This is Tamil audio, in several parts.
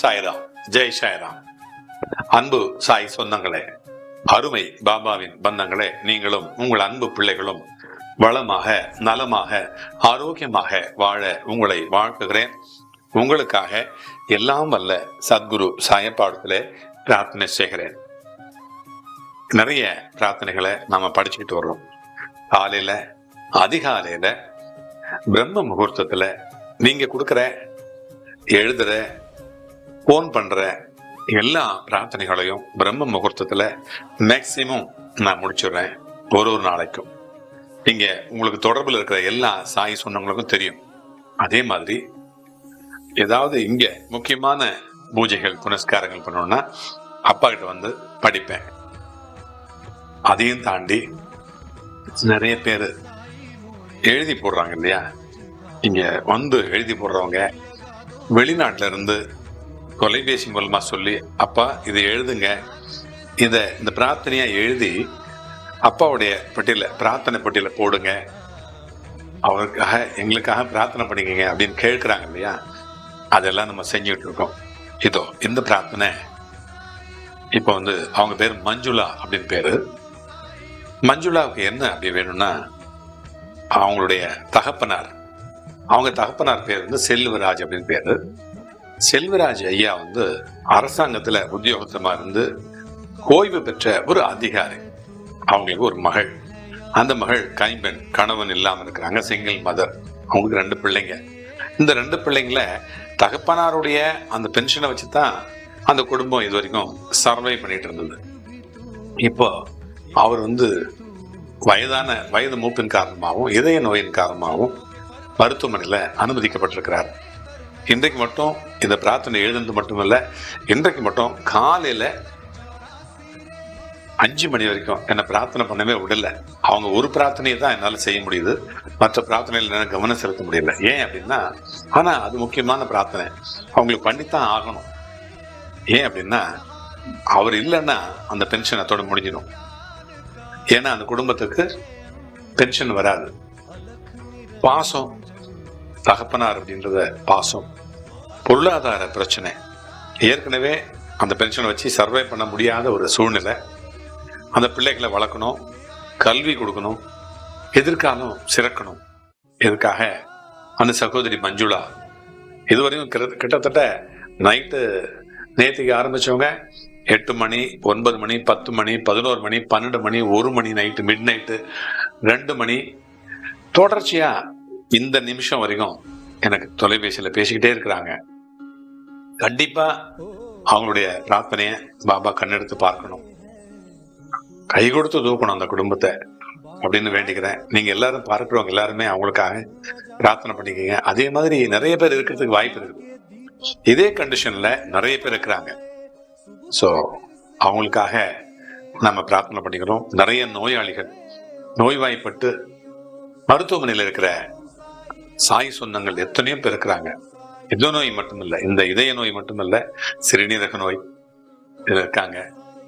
சாய்ராம். ஜெய் சாய்ராம். அன்பு சாய் சொந்தங்களே, அருமை பாபாவின் பந்தங்களே, நீங்களும் உங்கள் அன்பு பிள்ளைகளும் வளமாக, நலமாக, ஆரோக்கியமாக வாழ உங்களை வாழ்த்துகிறேன். உங்களுக்காக எல்லாம் வல்ல சத்குரு சாயப்பாடத்திலே பிரார்த்தனை செய்கிறேன். நிறைய பிரார்த்தனைகளை நாம படிச்சுக்கிட்டு வர்றோம். காலையில, அதிகாலையில, பிரம்ம முகூர்த்தத்துல நீங்க கொடுக்குற, எழுதுற, போன் பண்ற எல்லா பிரார்த்தனைகளையும் பிரம்ம முகூர்த்தத்துல மேக்சிமம் நான் முடிச்சிடுறேன். ஒரு நாளைக்கும் இங்க உங்களுக்கு தொடர்பில் இருக்கிற எல்லா சாய் சொன்னவங்களுக்கும் தெரியும். அதே மாதிரி ஏதாவது இங்க முக்கியமான பூஜைகள் புனஸ்காரங்கள் பண்ணணும்னா அப்பா கிட்ட வந்து படிப்பேன். அதையும் தாண்டி நிறைய பேர் எழுதி போடுறாங்க இல்லையா, இங்க வந்து எழுதி போடுறவங்க வெளிநாட்டுல இருந்து தொலைபேசி மூலமா சொல்லி, அப்பா இதை எழுதுங்க, இந்த பிரார்த்தனையா எழுதி அப்பாவுடைய பட்டியல, பிரார்த்தனை பட்டியல போடுங்க, அவருக்காக எங்களுக்காக பிரார்த்தனை பண்ணிக்கங்க அப்படின்னு கேட்கிறாங்க இல்லையா. அதெல்லாம் நம்ம செஞ்சுக்கிட்டு இருக்கோம். இதோ இந்த பிரார்த்தனை இப்ப வந்து அவங்க பேர் மஞ்சுளா அப்படின்னு பேரு. மஞ்சுளாவுக்கு என்ன அப்படி வேணும்னா, அவங்களுடைய தகப்பனார், அவங்க தகப்பனார் பேர் வந்து செல்வராஜ் அப்படின்னு பேரு. செல்வராஜ் ஐயா வந்து அரசாங்கத்துல உத்தியோகத்தமா இருந்து ஓய்வு பெற்ற ஒரு அதிகாரி. அவங்களுக்கு ஒரு மகள், அந்த மகள் கைம்பெண், கணவன் இல்லாம இருக்கிறாங்க, சிங்கிள் மதர். அவங்களுக்கு 2 பிள்ளைங்க. இந்த 2 பிள்ளைங்கள தகப்பனாருடைய அந்த பென்ஷனை வச்சுதான் அந்த குடும்பம் இது வரைக்கும் சர்வை பண்ணிட்டு இருந்தது. இப்போ அவர் வந்து வயது மூப்பின் காரணமாகவும் இதய நோயின் காரணமாகவும் மருத்துவமனையில அனுமதிக்கப்பட்டிருக்கிறார். இன்றைக்கு மட்டும் இந்த பிரார்த்தனை எழுதுனது மட்டுமல்ல, இன்றைக்கு மட்டும் காலையில 5 மணி வரைக்கும் என்ன பிரார்த்தனை பண்ணவே விடல. அவங்க ஒரு பிரார்த்தனையை தான் என்னால செய்ய முடியுது, மற்ற பிரார்த்தனையில் என்னால கவனம் செலுத்த முடியல. ஏன் அப்படின்னா, ஆனா அது முக்கியமான பிரார்த்தனை, அவங்களுக்கு பண்ணித்தான் ஆகணும். ஏன் அப்படின்னா, அவர் இல்லைன்னா அந்த பென்ஷன் அதோட முடிஞ்சிடும். ஏன்னா அந்த குடும்பத்துக்கு பென்ஷன் வராது. பாசம், தகப்பனார் அப்படின்றத பாசம், பொருளாதார பிரச்சனை, ஏற்கனவே அந்த பென்ஷனை வச்சு சர்வை பண்ண முடியாத ஒரு சூழ்நிலை. அந்த பிள்ளைகளை வளர்க்கணும், கல்வி கொடுக்கணும், எதிர்காலம் சிறக்கணும். இதுக்காக அந்த சகோதரி மஞ்சுளா இதுவரையும் கிட்டத்தட்ட நைட்டு நேற்றுக்கு ஆரம்பிச்சவங்க 8 மணி, 9 மணி, 10 மணி, 11 மணி, 12 மணி, 1 மணி, நைட்டு மிட் நைட்டு 2 மணி, தொடர்ச்சியா இந்த நிமிஷம் வரைக்கும் எனக்கு தொலைபேசியில பேசிக்கிட்டே இருக்கிறாங்க. கண்டிப்பா அவங்களுடைய பிரார்த்தனைய பாபா கண்ணெடுத்து பார்க்கணும், கை கொடுத்து தூக்கணும் அந்த குடும்பத்தை அப்படின்னு வேண்டிக்கிறேன். நீங்க எல்லாரும் பார்க்கிறவங்க எல்லாருமே அவங்களுக்காக பிரார்த்தனை பண்ணிக்கங்க. அதே மாதிரி நிறைய பேர் இருக்கிறதுக்கு வாய்ப்பு இருக்கு. இதே கண்டிஷன்ல நிறைய பேர் இருக்கிறாங்க. சோ அவங்களுக்காக நம்ம பிரார்த்தனை பண்ணிக்கிறோம். நிறைய நோயாளிகள் நோய்வாய்ப்பட்டு மருத்துவமனையில் இருக்கிற சாய் சொந்தங்கள் எத்தனையோ பேர் இருக்கிறாங்க. இதய நோய் மட்டுமில்ல, இந்த இதய நோய் மட்டுமில்ல, சிறுநீரக நோய் இதுல இருக்காங்க.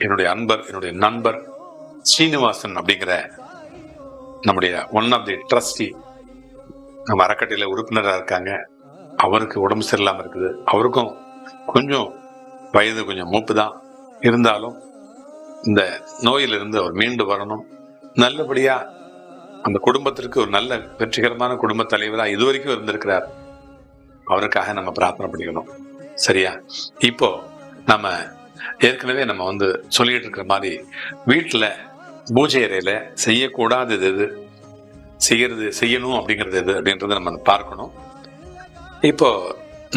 என்னுடைய அன்பர், என்னுடைய நண்பர் ஸ்ரீனிவாசன் அப்படிங்கிற நம்முடைய ஒன் ஆஃப் தி ட்ரஸ்டி, நம்ம அறக்கட்டையில உறுப்பினராக இருக்காங்க. அவருக்கு உடம்பு சரியில்லாம இருக்குது. அவருக்கும் கொஞ்சம் வயது, கொஞ்சம் மூப்பு தான் இருந்தாலும் இந்த நோயிலிருந்து அவர் மீண்டு வரணும், நல்லபடியா அந்த குடும்பத்திற்கு ஒரு நல்ல வெற்றிகரமான குடும்ப தலைவரா இதுவரைக்கும் இருந்திருக்கிறார். அவருக்காக நம்ம பிரார்த்தனை பண்ணிக்கணும். சரியா? இப்போ நம்ம ஏற்கனவே நம்ம வந்து சொல்லிட்டு இருக்கிற மாதிரி வீட்டுல பூஜை அறையில செய்யக்கூடாதது எது, செய்யணும் அப்படிங்கிறது எது அப்படின்றத நம்ம பார்க்கணும். இப்போ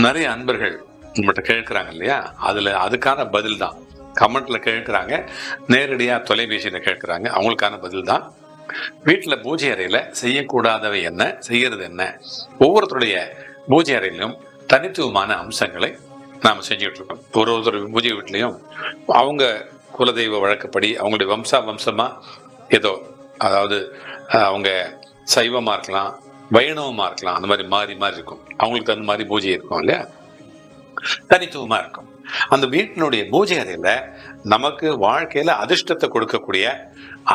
நிறைய அன்பர்கள் நம்மகிட்ட கேட்கிறாங்க இல்லையா, அதுக்கான பதில் தான் கமெண்ட்ல கேட்கிறாங்க, நேரடியா தொலைபேசியில கேட்கிறாங்க. அவங்களுக்கான பதில் தான். வீட்டுல பூஜை அறையில செய்யக்கூடாதவை என்ன, செய்யறது என்ன, ஒவ்வொருத்தருடைய பூஜை அறையிலும் தனித்துவமான அம்சங்களை நாம செஞ்சுட்டு இருக்கோம். ஒரு பூஜை வீட்லயும் அவங்க குலதெய்வ வழக்கப்படி அவங்களுடைய வம்சமா ஏதோ, அதாவது அவங்க சைவமா இருக்கலாம், வைணவமா இருக்கலாம், அந்த மாதிரி மாறி இருக்கும். அவங்களுக்கு அந்த மாதிரி பூஜை இருக்கும் இல்லையா, தனித்துவமா இருக்கும். அந்த வீட்டினுடைய பூஜை அறையில நமக்கு வாழ்க்கையில அதிர்ஷ்டத்தை கொடுக்கக்கூடிய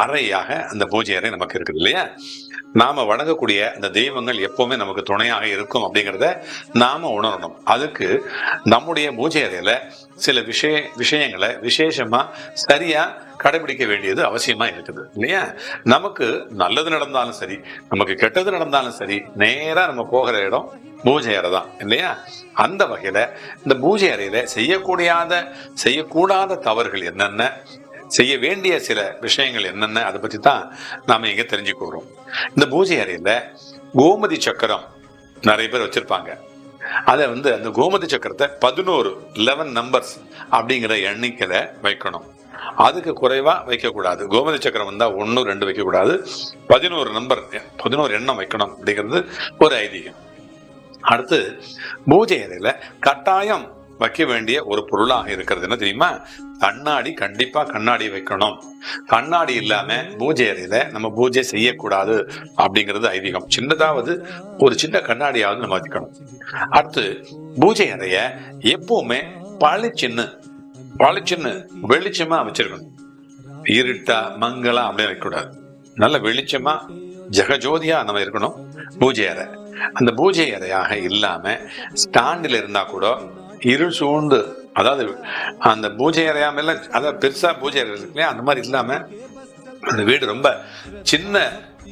அறையாக அந்த பூஜை அறை நமக்கு இருக்குது இல்லையா. நாம வணங்கக்கூடிய அந்த தெய்வங்கள் எப்பவுமே நமக்கு துணையாக இருக்கும் அப்படிங்கிறத நாம உணரணும். அதுக்கு நம்முடைய பூஜை அறையில சில விஷயங்களை விசேஷமா சரியா கடைபிடிக்க வேண்டியது அவசியமா இருக்குது இல்லையா. நமக்கு நல்லது நடந்தாலும் சரி, நமக்கு கெட்டது நடந்தாலும் சரி, நேரா நம்ம போகிற இடம் பூஜை அறை தான் இல்லையா. அந்த வகையில இந்த பூஜை அறையில செய்யக்கூடாத தவறுகள் என்னென்ன, செய்ய வேண்டிய சில விஷயங்கள் என்னென்ன, அதை பத்தி தான் நாம இங்க தெரிஞ்சுக்கிறோம். இந்த பூஜை அறையில கோமதி சக்கரம் நிறைய பேர் வச்சிருப்பாங்க. அதை அந்த கோமதி சக்கரத்தை 11 நம்பர்ஸ் அப்படிங்கிற எண்ணிக்கையில வைக்கணும். அதுக்கு குறைவா வைக்கக்கூடாது. கோமதி சக்கரம் 1 2 வைக்கக்கூடாது. 11 நம்பர் 11 எண்ணம் வைக்கணும் அப்படிங்கிறது ஒரு ஐதீகம். அடுத்து பூஜை அறையில கட்டாயம் வைக்க வேண்டிய ஒரு பொருளாக இருக்கிறது என்ன தெரியுமா? கண்ணாடி. கண்டிப்பா கண்ணாடி வைக்கணும். கண்ணாடி இல்லாம பூஜை அறையில நம்ம பூஜை செய்யக்கூடாது அப்படிங்கிறது ஐதீகம். சின்னதாவது ஒரு சின்ன கண்ணாடியாவது நம்ம வச்சுக்கணும். அடுத்து பூஜை அறைய எப்பவுமே பளிச்சின்னு வெளிச்சமா வச்சிருக்கணும். இருட்டா மங்களா அப்படியே வைக்கக்கூடாது. நல்ல வெளிச்சமா ஜெகஜோதியா நம்ம இருக்கணும் பூஜை அறை. அந்த பூஜை அறையாக இல்லாம ஸ்டாண்டில் இருந்தா கூட இருள் சூழ்ந்து, அதாவது அந்த பூஜை அறையாம அதாவது பெருசா பூஜை அறை இருக்கு இல்லையா, அந்த மாதிரி இல்லாம அந்த வீடு ரொம்ப சின்ன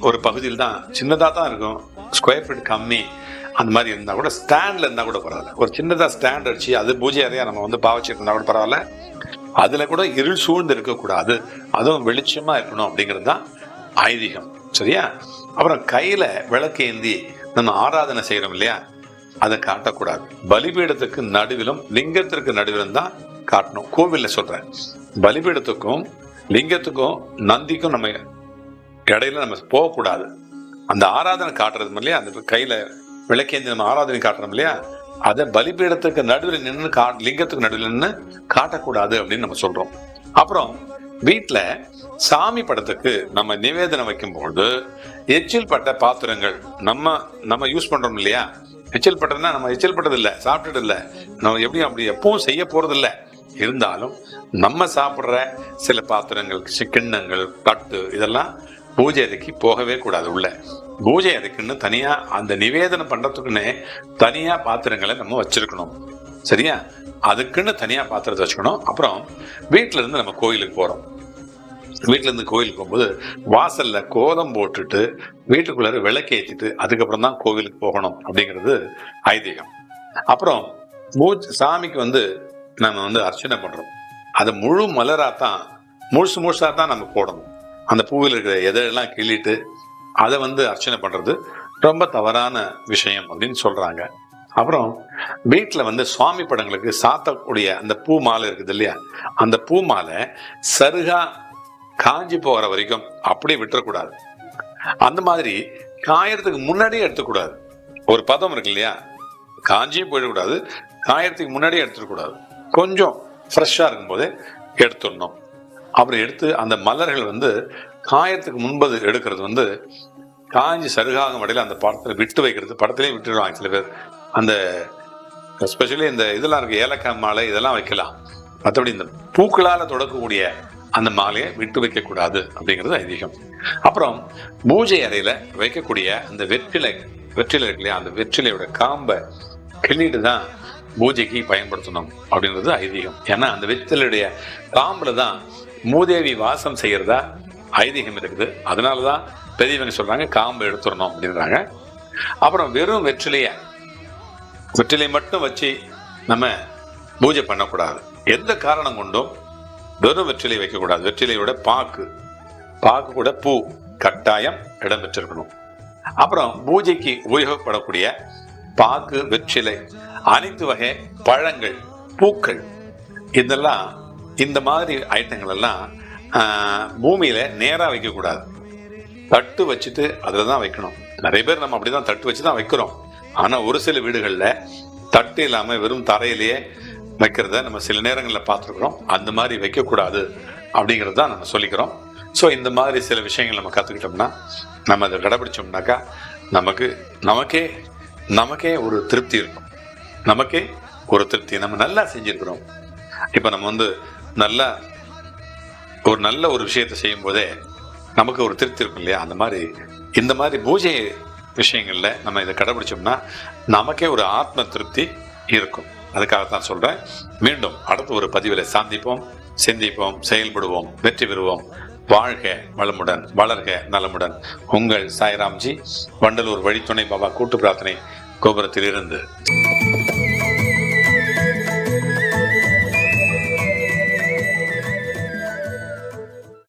ஒரு பகுதியில் தான், சின்னதா தான் இருக்கும், ஸ்கொயர் ஃபீட் கம்மி, அந்த மாதிரி இருந்தா கூட ஸ்டாண்ட்ல இருந்தா கூட பரவாயில்ல. ஒரு சின்னதா ஸ்டாண்ட் அடிச்சு அது பூஜை அறையா நம்ம பாவச்சிட்டு இருந்தா கூட பரவாயில்ல. அதுல கூட இருள் சூழ்ந்து இருக்கக்கூடாது, அதுவும் வெளிச்சமா இருக்கணும் அப்படிங்கிறது தான் ஐதீகம். சரியா? அப்புறம் கையில விளக்கேந்தி நம்ம ஆராதனை செய்யறோம் இல்லையா, அதை காட்டக்கூடாது. பலிபீடத்துக்கு நடுவிலும் லிங்கத்திற்கு நடுவிலும் தான் காட்டணும். கோவில்ல சொல்றேன், பலிபீடத்துக்கும் லிங்கத்துக்கும் நந்திக்கும் நம்ம இடையில நம்ம போகக்கூடாது. அந்த ஆராதனை காட்டுறது இல்லையா, அந்த கையில விளக்கேந்தி நம்ம ஆராதனை காட்டுறோம் இல்லையா, அதை பலிபீடத்துக்கு நடுவில் நின்று லிங்கத்துக்கு நடுவில் நின்று காட்டக்கூடாது அப்படின்னு நம்ம சொல்றோம். அப்புறம் வீட்டுல சாமி படத்துக்கு நம்ம நிவேதனம் வைக்கும்போது எச்சில் பட்ட பாத்திரங்கள் நம்ம யூஸ் பண்றோம் இல்லையா. எச்சில் பட்டதுன்னா நம்ம எச்சில் பட்டது இல்லை, சாப்பிட்டது இல்லை, நம்ம அப்படி எப்பவும் செய்ய போறது இல்லை. இருந்தாலும் நம்ம சாப்பிட்ற சில பாத்திரங்கள், கிண்ணங்கள், தட்டு, இதெல்லாம் பூஜை அறைக்கு போகவே கூடாது. உள்ள பூஜை அறைக்குன்னு தனியா அந்த நிவேதனம் பண்றதுக்குன்னு தனியா பாத்திரங்களை நம்ம வச்சிருக்கணும். சரியா? அதுக்குன்னு தனியா பாத்திரத்தை வச்சுக்கணும். அப்புறம் வீட்டுல இருந்து நம்ம கோயிலுக்கு போறோம். வீட்டுல இருந்து கோயிலுக்கு போகும்போது வாசல்ல கோலம் போட்டுட்டு வீட்டுக்குள்ளார விளக்கேற்றிட்டு அதுக்கப்புறம் தான் கோவிலுக்கு போகணும் அப்படிங்கிறது ஐதீகம். அப்புறம் சாமிக்கு நம்ம அர்ச்சனை பண்றோம். அதை முழு மலராத்தான் முழுசா தான் நம்ம போடணும். அந்த பூவில் இருக்கிற எதெல்லாம் கிள்ளிட்டு அதை அர்ச்சனை பண்றது ரொம்ப தவறான விஷயம் அப்படின்னு சொல்றாங்க. அப்புறம் வீட்டுல சுவாமி படங்களுக்கு சாத்தக்கூடிய அந்த பூ மாலை இருக்குது இல்லையா, அந்த பூ மாலை சருகா காஞ்சி போகிற வரைக்கும் அப்படியே விட்டுறக்கூடாது. அந்த மாதிரி காயறதுக்கு முன்னாடியே எடுத்துக்கூடாது. ஒரு பதம் இருக்கு இல்லையா, காஞ்சியும் போயிடக்கூடாது, காயறதுக்கு முன்னாடியே எடுத்துக்கூடாது. கொஞ்சம் ஃப்ரெஷ்ஷா இருக்கும் போதே எடுத்துடணும். அப்புறம் எடுத்து அந்த மலர்கள் காயறதுக்கு முன்பது எடுக்கிறது காஞ்சி சருகாகும் வடையில அந்த படத்துல விட்டு வைக்கிறது. படத்திலேயே விட்டுடுவாங்க சில பேர். அந்த எஸ்பெஷலி இந்த இதெல்லாம் இருக்கு, ஏலக்காய் மாலை இதெல்லாம் வைக்கலாம். மற்றபடி இந்த பூக்களால தொடக்கக்கூடிய அந்த மாலையை விட்டு வைக்க கூடாது அப்படிங்கிறது ஐதீகம். அப்புறம் பூஜை அறையில வைக்கக்கூடிய அந்த வெற்றிலை இருக்கு இல்லையா, அந்த வெற்றிலையோட காம்பை கிள்ளிட்டு தான் பூஜைக்கு பயன்படுத்தணும் அப்படின்றது ஐதீகம். ஏன்னா அந்த வெற்றிலையுடைய காம்புல தான் மூதேவி வாசம் செய்யறதா ஐதீகம் இருக்குது. அதனாலதான் பெரியவங்க சொல்றாங்க காம்பு எடுத்துடணும் அப்படின்றாங்க. அப்புறம் வெறும் வெற்றிலை மட்டும் வச்சு நம்ம பூஜை பண்ணக்கூடாது. எந்த காரணம் கொண்டும் வெறும் வெற்றிலை வைக்கக்கூடாது. வெற்றிலையோட பாக்கு கூட பூ கட்டாயம் இடம் பெற்றிருக்கணும். அப்புறம் பூஜைக்கு உபயோகப்படக்கூடிய பாக்கு, வெற்றிலை, அனைத்து வகை பழங்கள், பூக்கள், இதெல்லாம் இந்த மாதிரி ஐட்டங்கள் எல்லாம் பூமியில நேரா வைக்கக்கூடாது. தட்டு வச்சுட்டு அதில் தான் வைக்கணும். நிறைய பேர் நம்ம அப்படிதான் தட்டு வச்சு தான் வைக்கிறோம். ஆனா ஒரு சில வீடுகள்ல தட்டு இல்லாம வெறும் தரையிலேயே வைக்கிறத நம்ம சில நேரங்களில் பார்த்துருக்குறோம். அந்த மாதிரி வைக்கக்கூடாது அப்படிங்கிறது தான் நம்ம சொல்லிக்கிறோம். ஸோ இந்த மாதிரி சில விஷயங்கள் நம்ம கற்றுக்கிட்டோம்னா, நம்ம அதை கடைபிடிச்சோம்னாக்கா நமக்கே ஒரு திருப்தி இருக்கும். நம்ம நல்லா செஞ்சிருக்கிறோம், இப்ப நம்ம நல்ல ஒரு விஷயத்தை செய்யும் போதே நமக்கு ஒரு திருப்தி இருக்கும் இல்லையா? அந்த மாதிரி இந்த மாதிரி பூஜை விஷயங்கள்ல நம்ம இதை கடைபிடிச்சோம்னா நமக்கே ஒரு ஆத்ம திருப்தி இருக்கும். அதுக்காகத்தான் சொல்றேன். மீண்டும் அடுத்த ஒரு பதிவில் சந்திப்போம், சிந்திப்போம், செயல்படுவோம், வெற்றி பெறுவோம். வாழ்க வளமுடன், வளர்க நலமுடன். உங்கள் சாய்ராம்ஜி, வண்டலூர் வழித்துணை பாபா கூட்டு பிரார்த்தனை கோபுரத்தில் இருந்து.